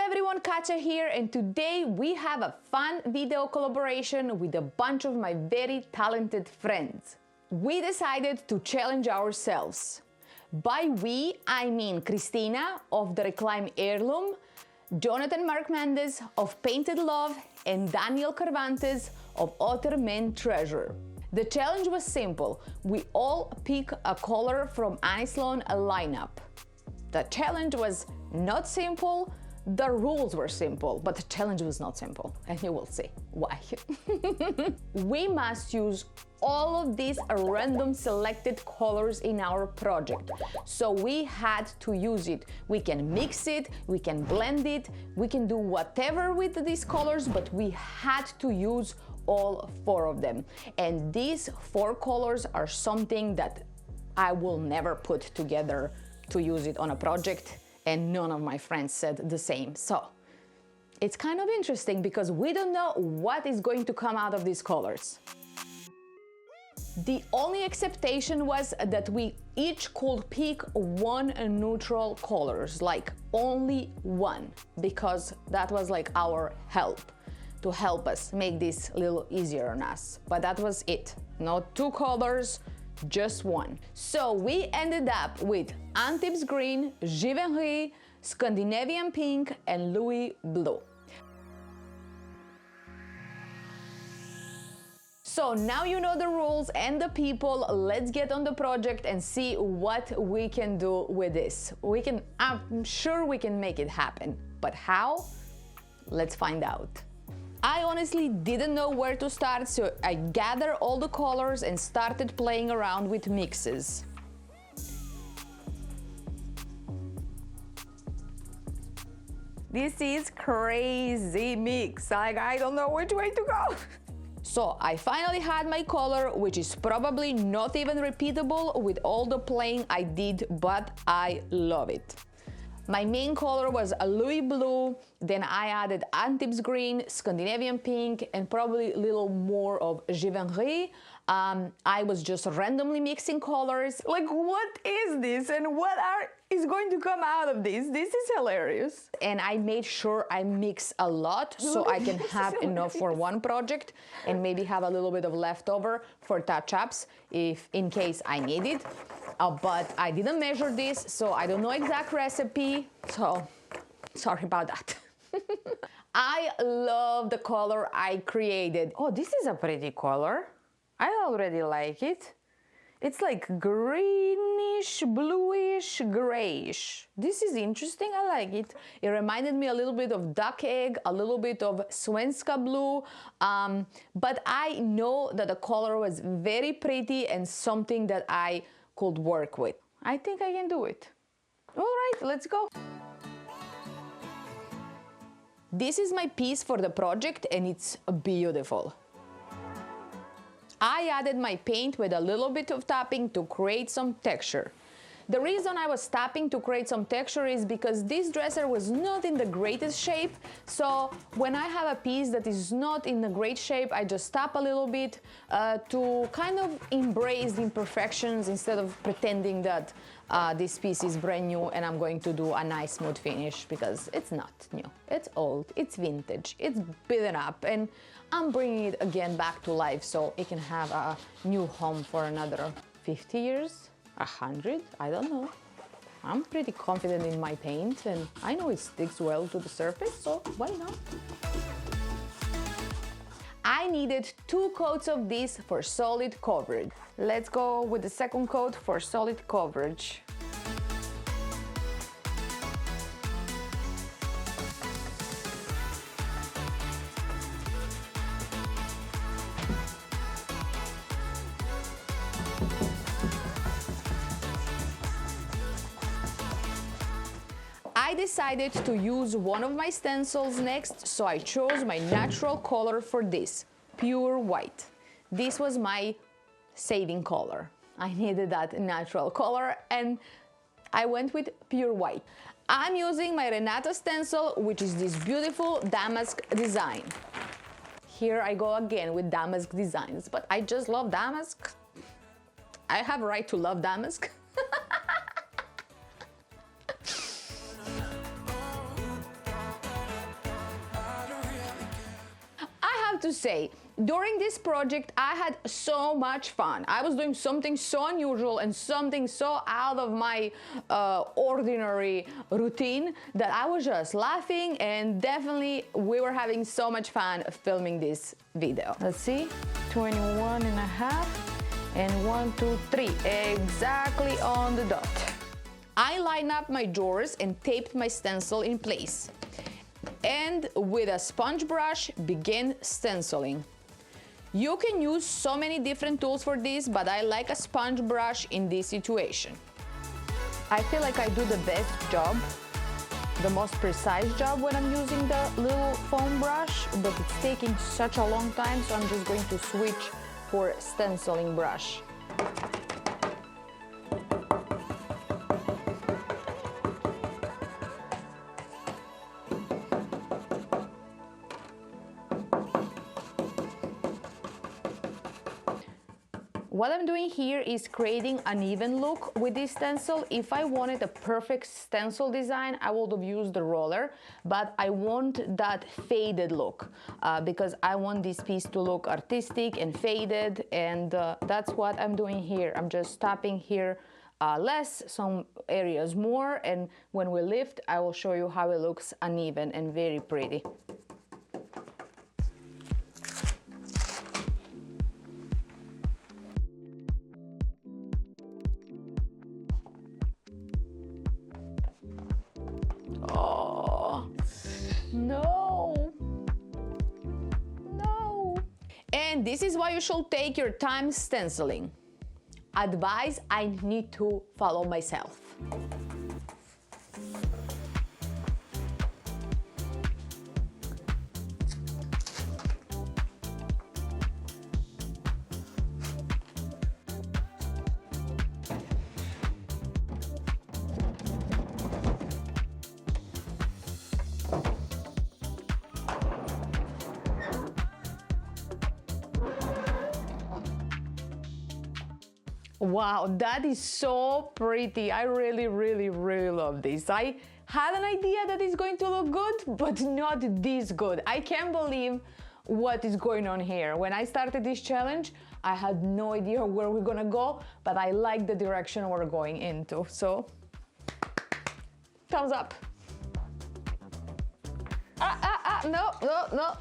everyone, Kacha here, and today we have a fun video collaboration with a bunch of my very talented friends. We decided to challenge ourselves. By we, I mean Christina of the Reclaim Heirloom, Jonathan Mark Mendes of Painted Love, and Daniel Carvantes of Other Men Treasure. The challenge was simple. We all pick a color from Sloan lineup. The challenge was not simple. The rules were simple, but the challenge was not simple, and you will see why. We must use all of these random selected colors in our project, so we had to use it. We can mix it, we can blend it, we can do whatever with these colors, but we had to use all four of them. And these four colors are something that I will never put together to use it on a project, and none of my friends said the same. So it's kind of interesting because we don't know what is going to come out of these colors. The only acceptation was that we each could pick one neutral colors, like only one, because that was like our help to help us make this a little easier on us. But that was it, not two colors, just one. So we ended up with Antibes Green, Givenchy, Scandinavian Pink, and Louis Blue. So now you know the rules and the people. Let's get on the project and see what we can do with this. I'm sure we can make it happen, but how? Let's find out. I honestly didn't know where to start, so I gathered all the colors and started playing around with mixes. This is crazy mix, like I don't know which way to go. So I finally had my color, which is probably not even repeatable with all the playing I did, but I love it. My main color was a Louis Blue, then I added Antibes Green, Scandinavian Pink, and probably a little more of Givenchy. I was just randomly mixing colors. Like, what is this and what is going to come out of this? This is hilarious. And I made sure I mix a lot so I can have enough for one project and maybe have a little bit of leftover for touch-ups if in case I need it. But I didn't measure this, so I don't know exact recipe, so sorry about that. I love the color I created. Oh, this is a pretty color. I already like it. It's like greenish, bluish, grayish. This is interesting, I like it. It reminded me a little bit of duck egg, a little bit of Svenska blue, but I know that the color was very pretty and something that I could work with. I think I can do it. All right, let's go. This is my piece for the project and it's beautiful. I added my paint with a little bit of tapping to create some texture. The reason I was tapping to create some texture is because this dresser was not in the greatest shape, so when I have a piece that is not in a great shape, I just tap a little bit to kind of embrace the imperfections instead of pretending that this piece is brand new and I'm going to do a nice smooth finish, because it's not new. It's old, it's vintage, it's beaten up, and I'm bringing it again back to life so it can have a new home for another 50 years. 100, I don't know. I'm pretty confident in my paint and I know it sticks well to the surface, so why not? I needed 2 coats of this for solid coverage. Let's go with the second coat for solid coverage. I decided to use one of my stencils next, so I chose my natural color for this, pure white. This was my saving color. I needed that natural color and I went with pure white. I'm using my Renata stencil, which is this beautiful damask design. Here I go again with damask designs, but I just love damask. I have a right to love damask. have to say, during this project, I had so much fun. I was doing something so unusual and something so out of my ordinary routine that I was just laughing, and definitely we were having so much fun filming this video. Let's see, 21 and a half and 1, 2, 3, exactly on the dot. I lined up my drawers and taped my stencil in place. And with a sponge brush, begin stenciling. You can use so many different tools for this, but I like a sponge brush in this situation. I feel like I do the best job, the most precise job when I'm using the little foam brush, but it's taking such a long time, so I'm just going to switch for stenciling brush. What I'm doing here is creating an even look with this stencil. If I wanted a perfect stencil design, I would have used the roller, but I want that faded look because I want this piece to look artistic and faded, and that's what I'm doing here. I'm just tapping here less, some areas more, and when we lift, I will show you how it looks uneven and very pretty. And this is why you should take your time stenciling. Advice I need to follow myself. Wow, that is so pretty. I really, really, really love this. I had an idea that it's going to look good, but not this good. I can't believe what is going on here. When I started this challenge, I had no idea where we're gonna go, but I like the direction we're going into. So, thumbs up.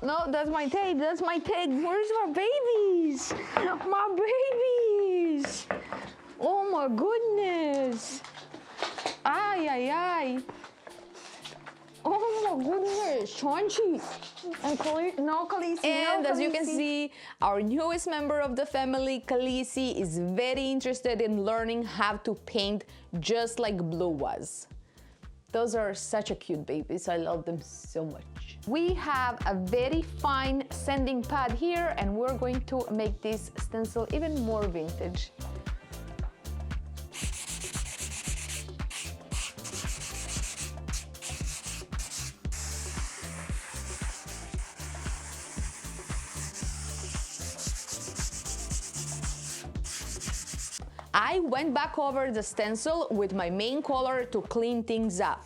No, that's my tape, that's my tape. Where's my babies? My babies. Oh my goodness. Ay, ay, ay. Oh my goodness, Chauncey. And Khaleesi. And as you can see, our newest member of the family, Khaleesi, is very interested in learning how to paint just like Blue was. Those are such a cute babies. I love them so much. We have a very fine sanding pad here, and we're going to make this stencil even more vintage. I went back over the stencil with my main color to clean things up.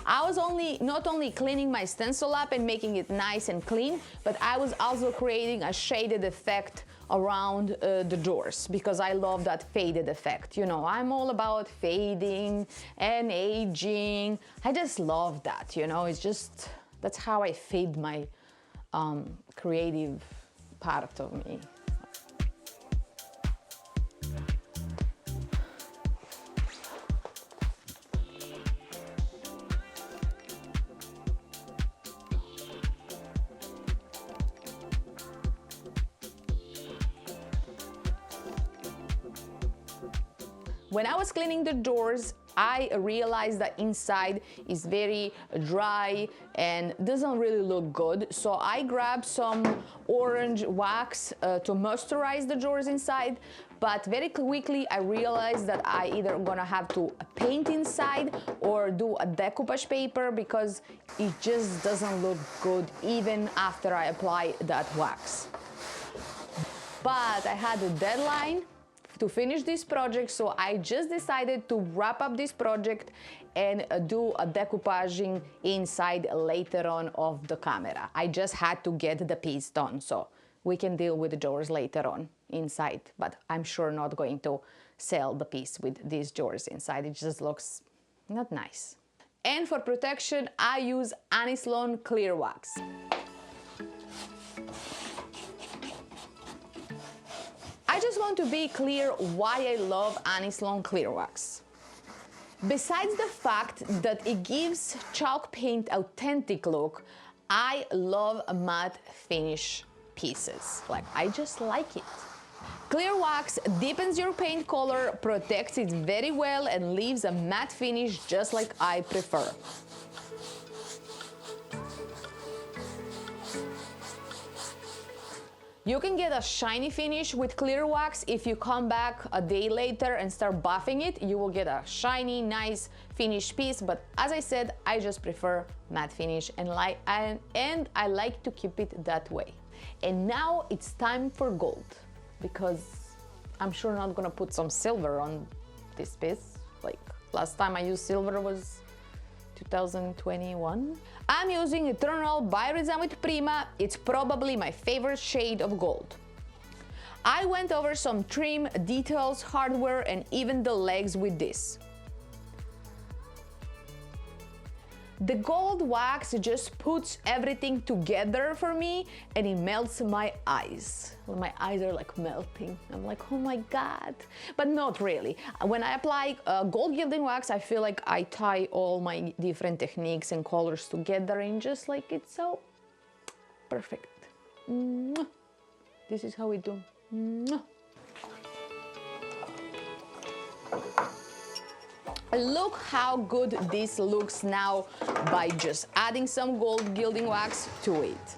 I was not only cleaning my stencil up and making it nice and clean, but I was also creating a shaded effect around the doors because I love that faded effect. You know, I'm all about fading and aging. I just love that, you know, it's just, that's how I fade my creative part of me. When I was cleaning the doors, I realized that inside is very dry and doesn't really look good. So I grabbed some orange wax to moisturize the doors inside. But very quickly I realized that I either gonna have to paint inside or do a decoupage paper because it just doesn't look good even after I apply that wax. But I had a deadline to finish this project, so I just decided to wrap up this project and do a decoupaging inside later on of the camera. I just had to get the piece done, so we can deal with the drawers later on inside, but I'm sure not going to sell the piece with these drawers inside. It just looks not nice. And for protection, I use Sloan clear wax. I just want to be clear why I love Sloan clear wax. Besides the fact that it gives chalk paint authentic look, I love matte finish pieces. Like, I just like it. Clear wax deepens your paint color, protects it very well, and leaves a matte finish just like I prefer. You can get a shiny finish with clear wax. If you come back a day later and start buffing it, you will get a shiny, nice finished piece. But as I said, I just prefer matte finish, and I like to keep it that way. And now it's time for gold, because I'm sure not gonna put some silver on this piece. Like, last time I used silver was 2021. I'm using Eternal by Redesign with Prima. It's probably my favorite shade of gold. I went over some trim, details, hardware, and even the legs with this. The gold wax just puts everything together for me, and it melts my eyes. My eyes are like melting. I'm like, oh my God. But not really. When I apply gold gilding wax, I feel like I tie all my different techniques and colors together, and just like it's so perfect. Mwah. This is how we do. Mwah. Look how good this looks now by just adding some gold gilding wax to it.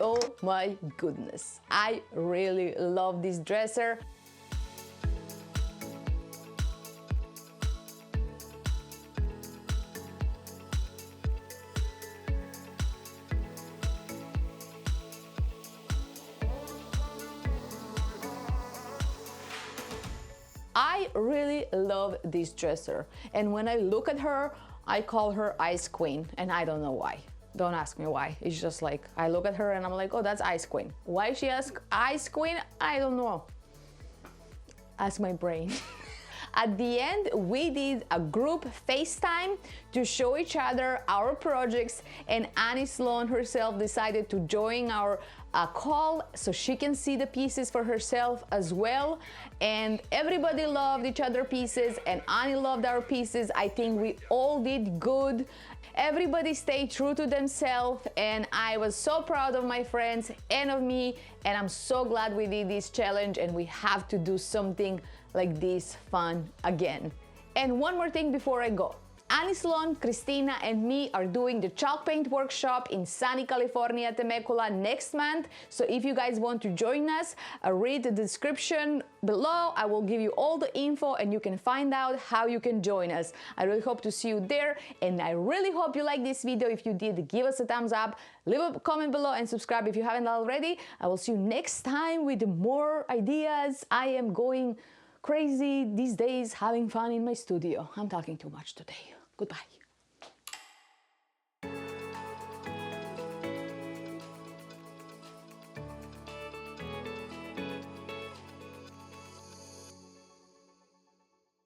Oh my goodness, I really love this dresser. I really love this dresser, and when I look at her, I call her Ice Queen, and I don't know why. Don't ask me why. It's just like, I look at her and I'm like, oh, that's Ice Queen. Why she asked Ice Queen? I don't know. Ask my brain. At the end, we did a group FaceTime to show each other our projects, and Sloan herself decided to join our call so she can see the pieces for herself as well. And everybody loved each other's pieces, and Annie loved our pieces. I think we all did good. Everybody stayed true to themselves, and I was so proud of my friends and of me, and I'm so glad we did this challenge, and we have to do something like this fun again. And one more thing before I go. Sloan, Christina, and me are doing the chalk paint workshop in sunny California, Temecula next month. So if you guys want to join us, read the description below. I will give you all the info, and you can find out how you can join us. I really hope to see you there, and I really hope you like this video. If you did, give us a thumbs up, leave a comment below, and subscribe if you haven't already. I will see you next time with more ideas. I am going crazy these days, having fun in my studio. I'm talking too much today. Goodbye.